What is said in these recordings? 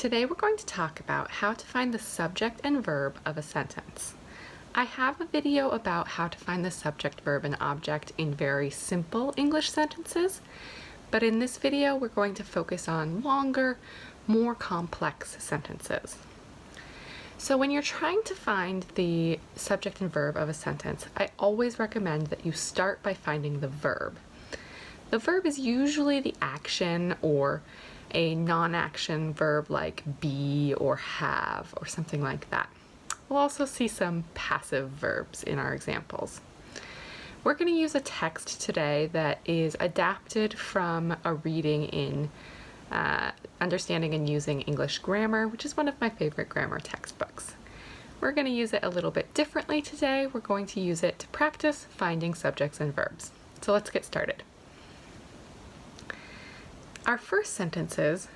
Today we're going to talk about how to find the subject and verb of a sentence. I have a video about how to find the subject, verb, and object in very simple English sentences, but in this video we're going to focus on longer, more complex sentences. So when you're trying to find the subject and verb of a sentence, I always recommend that you start by finding the verb. The verb is usually the action or a non-action verb like be or have or something like that. We'll also see some passive verbs in our examples. We're going to use a text today that is adapted from a reading in Understanding and Using English Grammar, which is one of my favorite grammar textbooks. We're going to use it a little bit differently today. We're going to use it to practice finding subjects and verbs. So let's get started. Our first sentence is,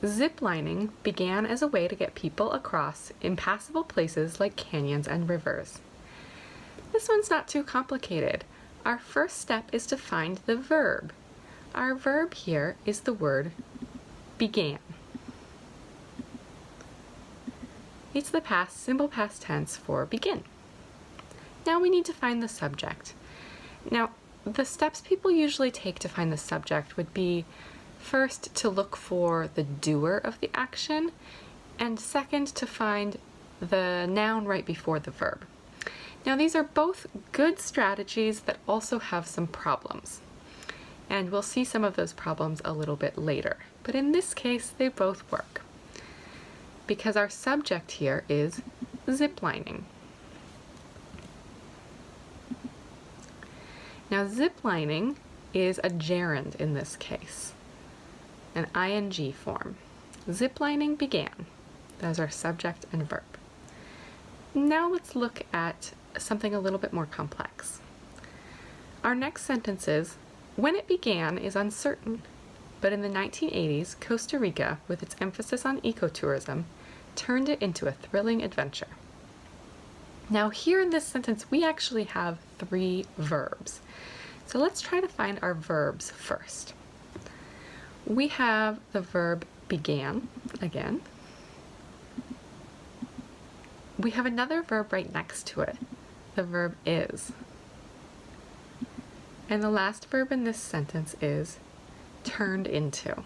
ziplining began as a way to get people across impassable places like canyons and rivers. This one's not too complicated. Our first step is to find the verb. Our verb here is the word began. It's the simple past tense for begin. Now we need to find the subject. Now, the steps people usually take to find the subject would be first, to look for the doer of the action, and second, to find the noun right before the verb. Now, these are both good strategies that also have some problems, and we'll see some of those problems a little bit later. But in this case, they both work, because our subject here is ziplining. Now, ziplining is a gerund in this case, an ing form. Ziplining began. Those are subject and verb. Now let's look at something a little bit more complex. Our next sentence is, when it began is uncertain, but in the 1980s, Costa Rica, with its emphasis on ecotourism, turned it into a thrilling adventure. Now here in this sentence, we actually have three verbs. So let's try to find our verbs first. We have the verb began, again. We have another verb right next to it, the verb is. And the last verb in this sentence is turned into.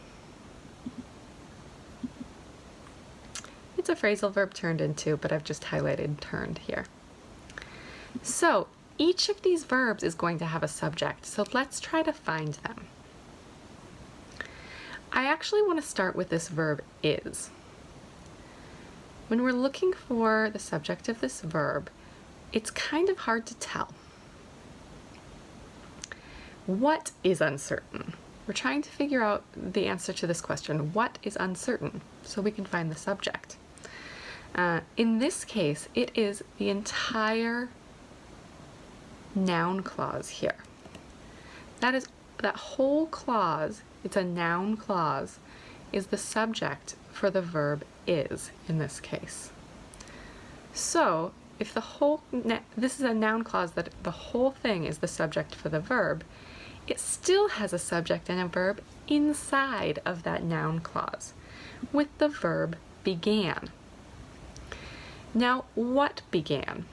It's a phrasal verb, turned into, but I've just highlighted turned here. So each of these verbs is going to have a subject, so let's try to find them. I actually want to start with this verb is. When we're looking for the subject of this verb, it's kind of hard to tell. What is uncertain? We're trying to figure out the answer to this question. What is uncertain? So we can find the subject. In this case, it is the entire noun clause here. That whole clause, it's a noun clause, is the subject for the verb is in this case. So if this is a noun clause that the whole thing is the subject for the verb, it still has a subject and a verb inside of that noun clause with the verb began. Now, what began?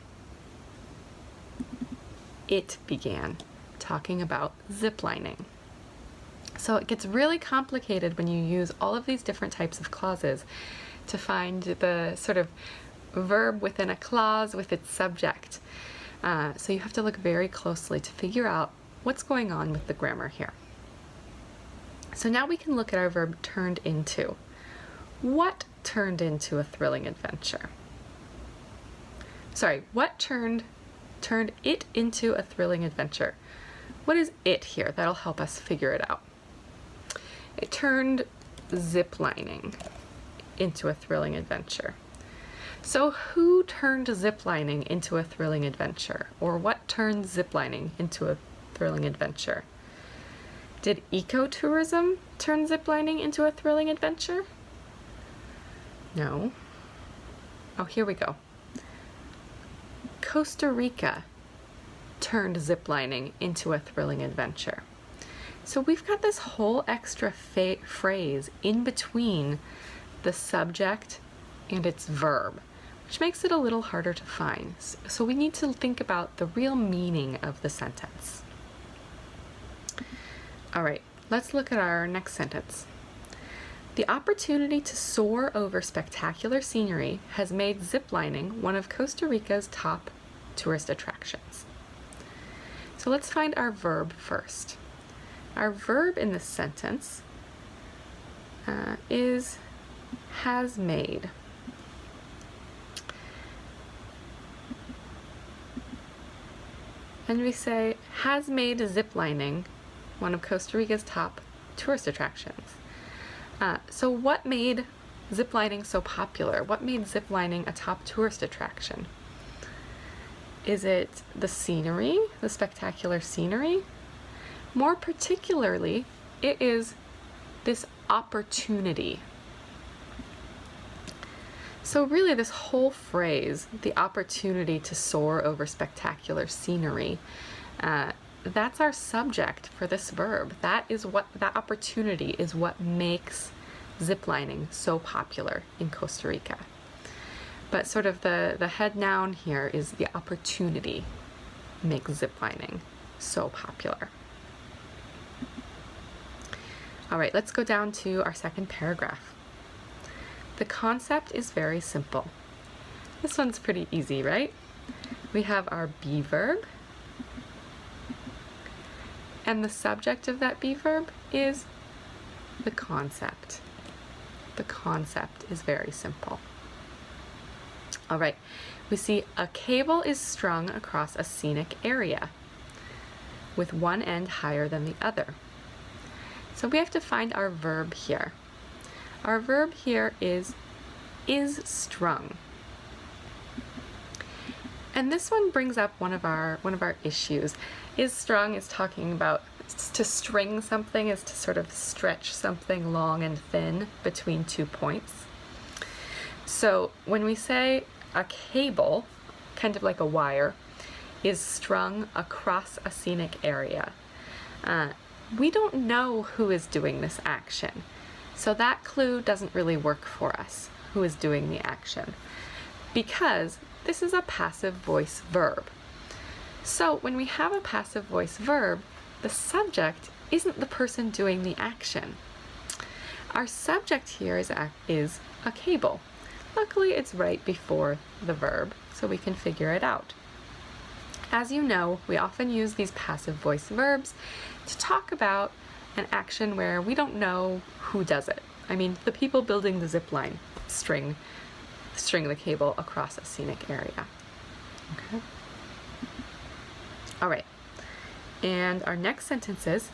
It began, talking about ziplining. So it gets really complicated when you use all of these different types of clauses to find the sort of verb within a clause with its subject. So you have to look very closely to figure out what's going on with the grammar here. So now we can look at our verb turned into. What turned into a thrilling adventure? Sorry, what turned it into a thrilling adventure? What is it here? That'll help us figure it out. It turned ziplining into a thrilling adventure. So who turned ziplining into a thrilling adventure? Or what turned ziplining into a thrilling adventure? Did ecotourism turn ziplining into a thrilling adventure? No. Oh, here we go. Costa Rica turned ziplining into a thrilling adventure. So we've got this whole extra phrase in between the subject and its verb, which makes it a little harder to find. So we need to think about the real meaning of the sentence. All right, let's look at our next sentence. The opportunity to soar over spectacular scenery has made ziplining one of Costa Rica's top tourist attractions. So let's find our verb first. Our verb in this sentence is has made. And we say, has made ziplining one of Costa Rica's top tourist attractions. So what made ziplining so popular? What made ziplining a top tourist attraction? Is it the scenery, the spectacular scenery? More particularly, it is this opportunity. So really this whole phrase, the opportunity to soar over spectacular scenery, that's our subject for this verb. That opportunity is what makes ziplining so popular in Costa Rica. But sort of the head noun here is the opportunity makes ziplining so popular. All right, let's go down to our second paragraph. The concept is very simple. This one's pretty easy, right? We have our be verb, and the subject of that be verb is the concept. The concept is very simple. All right, we see a cable is strung across a scenic area with one end higher than the other. So we have to find our verb here. Our verb here is strung. And this one brings up one of our issues. Is strung is talking about to string something, is to sort of stretch something long and thin between 2 points. So when we say a cable, kind of like a wire, is strung across a scenic area, we don't know who is doing this action. So that clue doesn't really work for us, who is doing the action, because this is a passive voice verb. So when we have a passive voice verb, the subject isn't the person doing the action. Our subject here is a cable. Luckily, it's right before the verb, so we can figure it out. As you know, we often use these passive voice verbs to talk about an action where we don't know who does it. I mean, the people building the zip line string the cable across a scenic area. Okay. All right. And our next sentence is,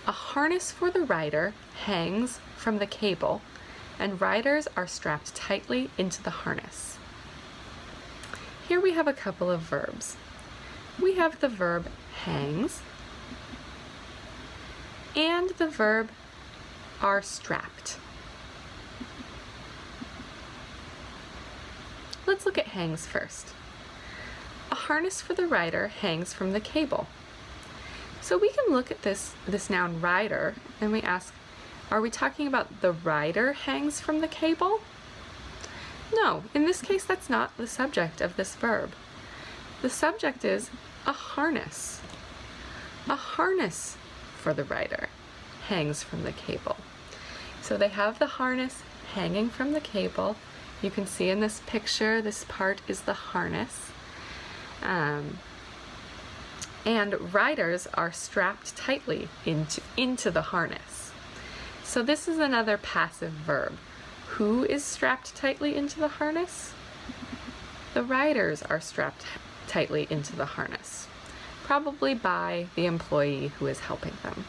a harness for the rider hangs from the cable, and riders are strapped tightly into the harness. Here we have a couple of verbs. We have the verb hangs and the verb are strapped. Let's look at hangs first. A harness for the rider hangs from the cable. So we can look at this noun rider and we ask, are we talking about the rider hangs from the cable? No, in this case that's not the subject of this verb. The subject is a harness. A harness for the rider hangs from the cable. So they have the harness hanging from the cable. You can see in this picture, this part is the harness. And riders are strapped tightly into the harness. So this is another passive verb. Who is strapped tightly into the harness? The riders are strapped tightly into the harness, probably by the employee who is helping them.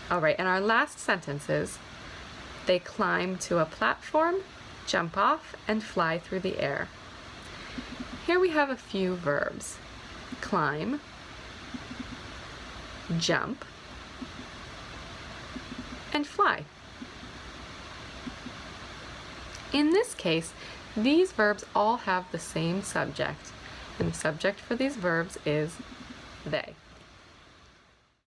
All right, and our last sentence is, they climb to a platform, jump off, and fly through the air. Here we have a few verbs. Climb, jump, and fly. In this case, these verbs all have the same subject, and the subject for these verbs is they.